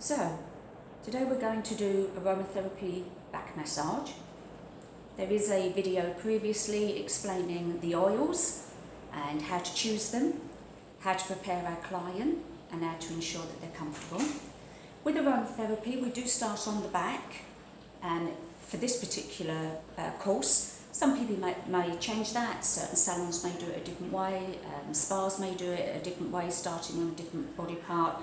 So, today we're going to do aromatherapy back massage. There is a video previously explaining the oils and how to choose them, how to prepare our client and how to ensure that they're comfortable. With aromatherapy we do start on the back, and for this particular course some people may change that. Certain salons may do it a different way, spas may do it a different way, starting on a different body part.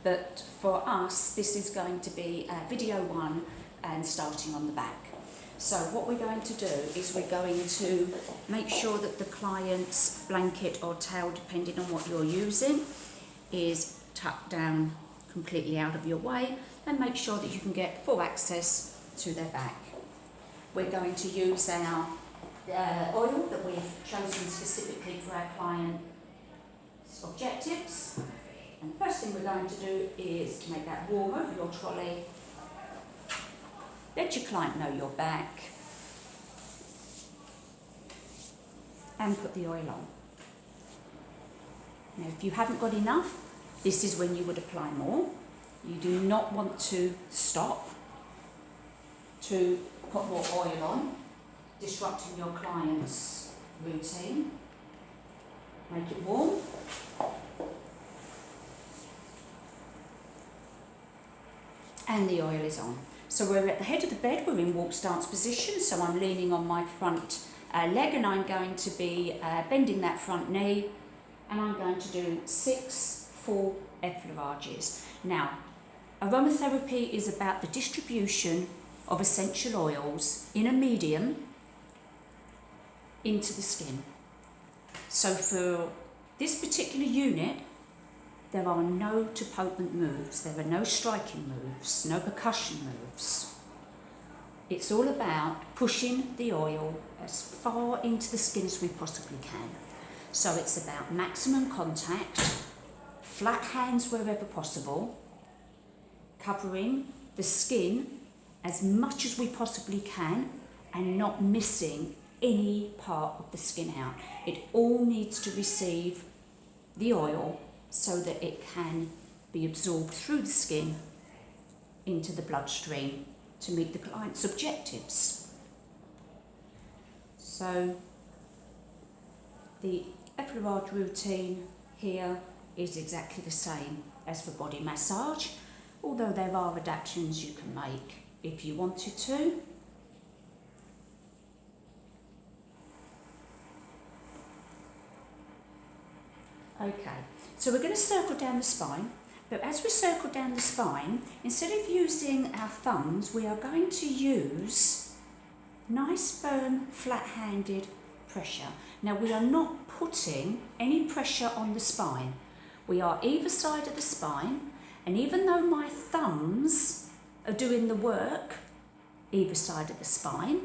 But for us, this is going to be video one and starting on the back. So what we're going to do is we're going to make sure that the client's blanket or towel, depending on what you're using, is tucked down completely out of your way, and make sure that you can get full access to their back. We're going to use our oil that we've chosen specifically for our client's objectives. And the first thing we're going to do is to make that warmer, your trolley. Let your client know your back. And put the oil on. Now, if you haven't got enough, this is when you would apply more. You do not want to stop to put more oil on, disrupting your client's routine. Make it warm. And the oil is on. So we're at the head of the bed, we're in walk stance position, so I'm leaning on my front leg, and I'm going to be bending that front knee, and I'm going to do 6 full effleurages. Now, aromatherapy is about the distribution of essential oils in a medium into the skin. So for this particular unit, there are no too potent moves, there are no striking moves, no percussion moves. It's all about pushing the oil as far into the skin as we possibly can. So it's about maximum contact, flat hands wherever possible, covering the skin as much as we possibly can and not missing any part of the skin out. It all needs to receive the oil so that it can be absorbed through the skin into the bloodstream to meet the client's objectives. So the effleurage routine here is exactly the same as for body massage, although there are adaptations you can make if you wanted to. Okay, so we're going to circle down the spine, but as we circle down the spine, instead of using our thumbs, we are going to use nice, firm, flat-handed pressure. Now, we are not putting any pressure on the spine. We are either side of the spine, and even though my thumbs are doing the work either side of the spine,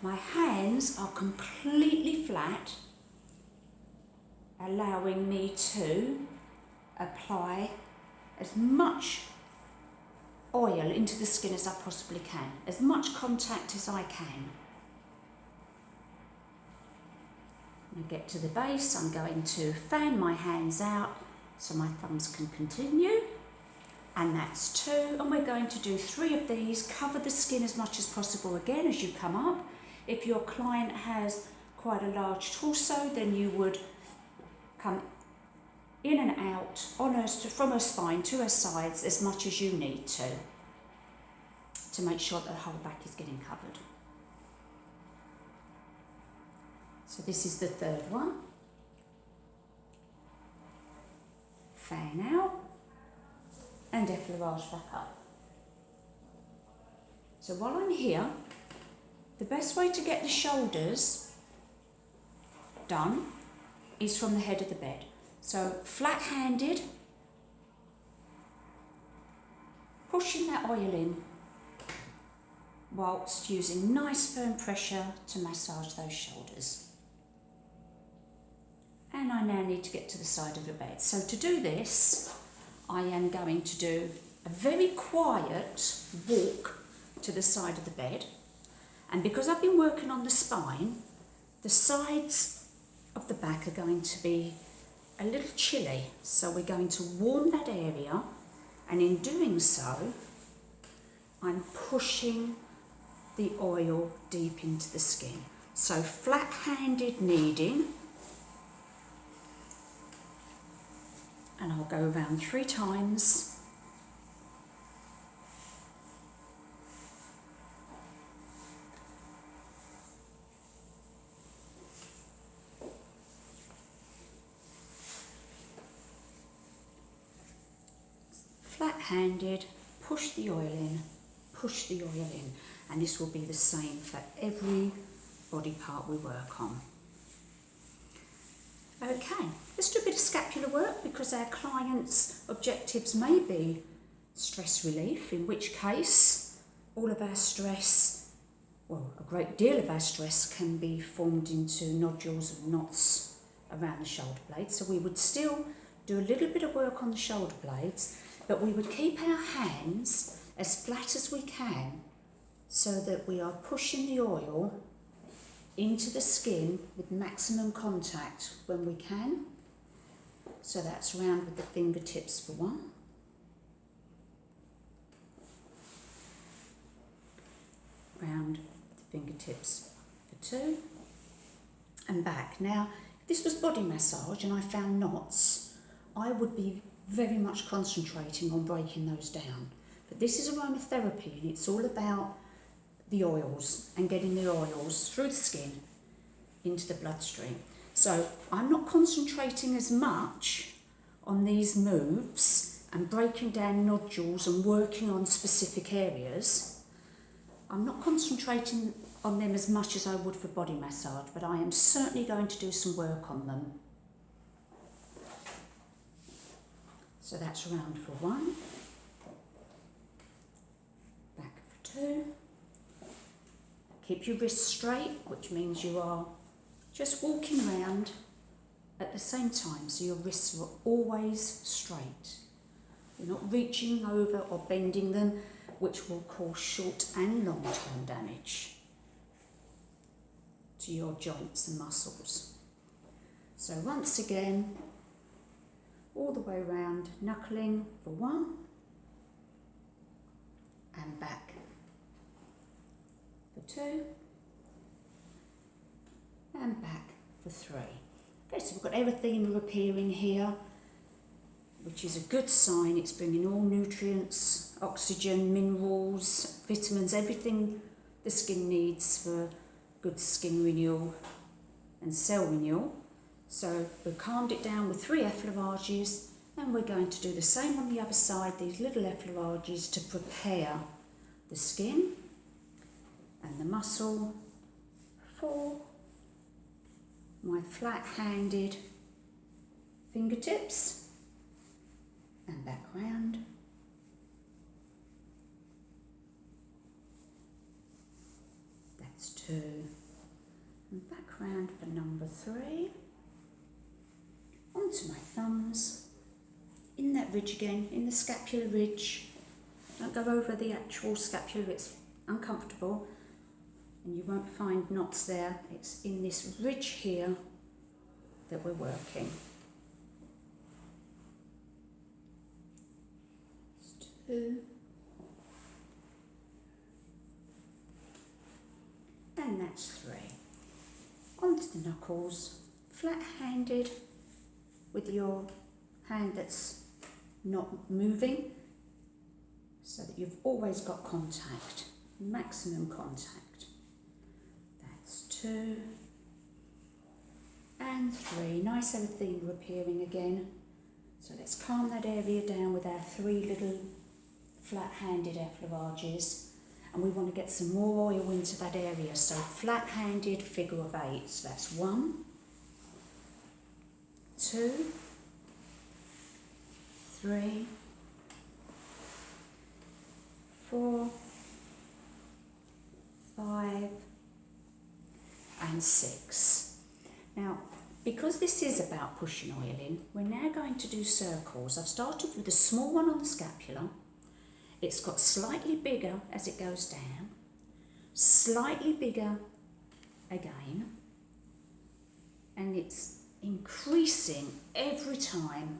my hands are completely flat, allowing me to apply as much oil into the skin as I possibly can, as much contact as I can. When I get to the base, I'm going to fan my hands out so my thumbs can continue, and that's 2, and we're going to do 3 of these. Cover the skin as much as possible again as you come up. If your client has quite a large torso, then you would come in and out on her, from her spine to her sides as much as you need to make sure that the whole back is getting covered. So this is the 3rd one. Fan out and effleurage back up. So while I'm here, the best way to get the shoulders done is from the head of the bed. So flat-handed, pushing that oil in whilst using nice firm pressure to massage those shoulders. And I now need to get to the side of the bed. So to do this, I am going to do a very quiet walk to the side of the bed. And because I've been working on the spine, the sides of the back are going to be a little chilly, so we're going to warm that area And in doing so, I'm pushing the oil deep into the skin. So flat-handed kneading, and I'll go around 3 times. Flat-handed, push the oil in, push the oil in, and this will be the same for every body part we work on. Okay, let's do a bit of scapular work because our clients' objectives may be stress relief, in which case all of our stress, well, a great deal of our stress can be formed into nodules and knots around the shoulder blades. So we would still do a little bit of work on the shoulder blades, but we would keep our hands as flat as we can so that we are pushing the oil into the skin with maximum contact when we can. So that's round with the fingertips for 1. Round with the fingertips for 2. And back. Now, if this was body massage and I found knots, I would be very much concentrating on breaking those down. But this is aromatherapy and it's all about the oils and getting the oils through the skin into the bloodstream. So I'm not concentrating as much on these moves and breaking down nodules and working on specific areas. I'm not concentrating on them as much as I would for body massage, but I am certainly going to do some work on them. So that's round for 1, back for 2. Keep your wrists straight, which means you are just walking around at the same time, so your wrists are always straight. You're not reaching over or bending them, which will cause short and long-term damage to your joints and muscles. So once again, all the way around, knuckling for 1, and back for 2, and back for 3. Okay, so we've got erythema appearing here, which is a good sign. It's bringing all nutrients, oxygen, minerals, vitamins, everything the skin needs for good skin renewal and cell renewal. So we've calmed it down with 3 effleurages, and we're going to do the same on the other side, these little effleurages to prepare the skin and the muscle for my flat-handed fingertips and back round. That's 2. And back round for number 3. Onto my thumbs, in that ridge again, in the scapular ridge. Don't go over the actual scapula, it's uncomfortable and you won't find knots there. It's in this ridge here that we're working. That's 2. And that's 3. Onto the knuckles, flat-handed, with your hand that's not moving, so that you've always got contact, maximum contact. That's 2 and 3. Nice erythema appearing again. So let's calm that area down with our 3 little flat-handed effleurages, and we want to get some more oil into that area. So flat-handed figure of 8. So that's 1, 2, 3, 4, 5 and 6. Now, because this is about pushing oil in, we're now going to do circles. I've started with a small one on the scapula. It's got slightly bigger as it goes down, slightly bigger again, and it's increasing every time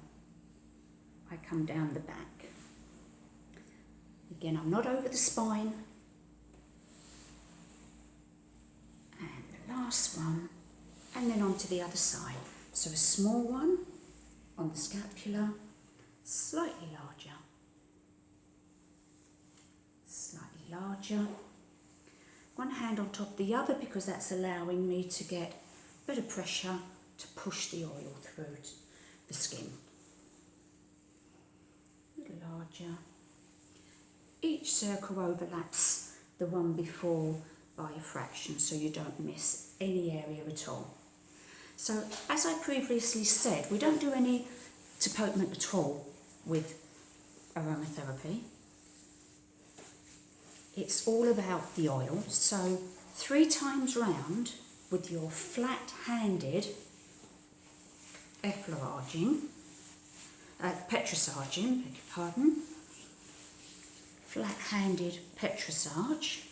I come down the back. Again, I'm not over the spine. And the last one, and then onto the other side. So a small one on the scapula, slightly larger, slightly larger. One hand on top of the other because that's allowing me to get better pressure to push the oil through the skin. A little larger. Each circle overlaps the one before by a fraction, so you don't miss any area at all. So, as I previously said, we don't do any tapotement at all with aromatherapy. It's all about the oil, so 3 times round with your flat-handed petrissaging, beg your pardon, flat-handed petrissage.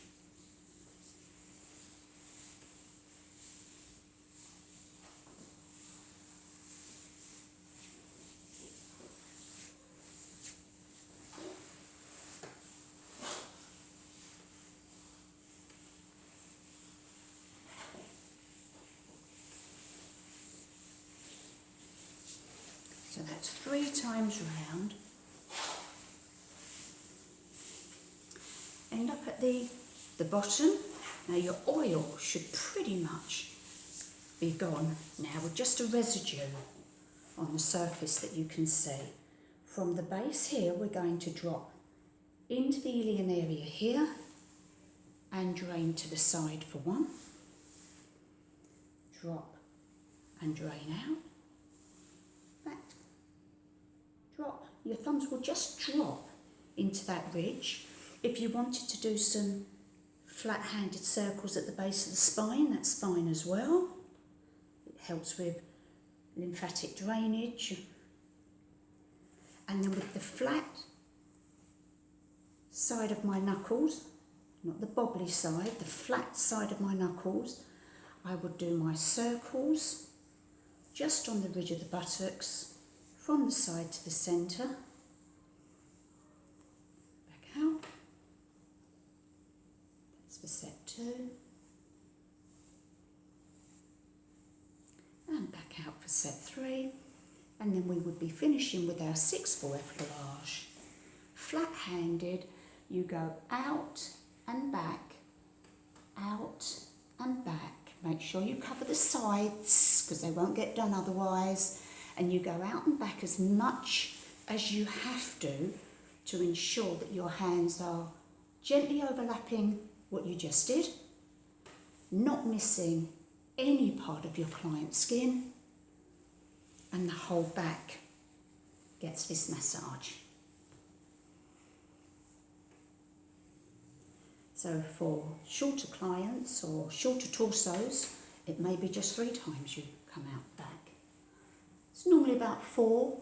So that's 3 times round. End up at the bottom. Now your oil should pretty much be gone now with just a residue on the surface that you can see. From the base here, we're going to drop into the ilion area here and drain to the side for 1. Drop and drain out. Back. Drop. Your thumbs will just drop into that ridge. If you wanted to do some flat-handed circles at the base of the spine, that's fine as well. It helps with lymphatic drainage. And then with the flat side of my knuckles, not the bobbly side, the flat side of my knuckles, I would do my circles just on the ridge of the buttocks, from the side to the centre. Back out. That's for set 2. And back out for set 3. And then we would be finishing with our 6-4 effleurage. Flat-handed, you go out and back, out and back. Make sure you cover the sides because they won't get done otherwise. And you go out and back as much as you have to ensure that your hands are gently overlapping what you just did, not missing any part of your client's skin, and the whole back gets this massage. So for shorter clients or shorter torsos, it may be just 3 times you come out back. It's normally about 4.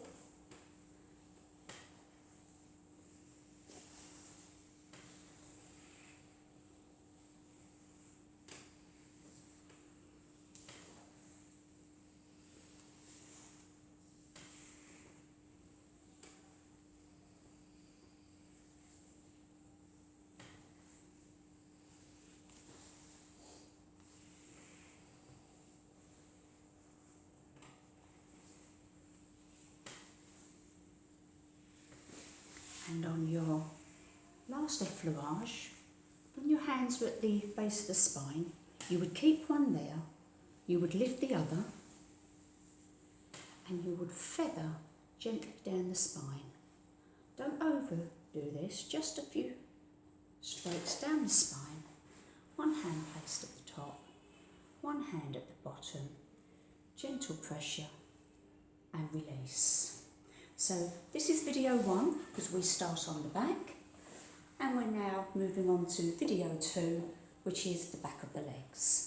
And on your last effleurage, when your hands are at the base of the spine, you would keep one there, you would lift the other, and you would feather gently down the spine. Don't overdo this, just a few strokes down the spine. One hand placed at the top, one hand at the bottom, gentle pressure and release. So this is video 1 because we start on the back, and we're now moving on to video 2, which is the back of the legs.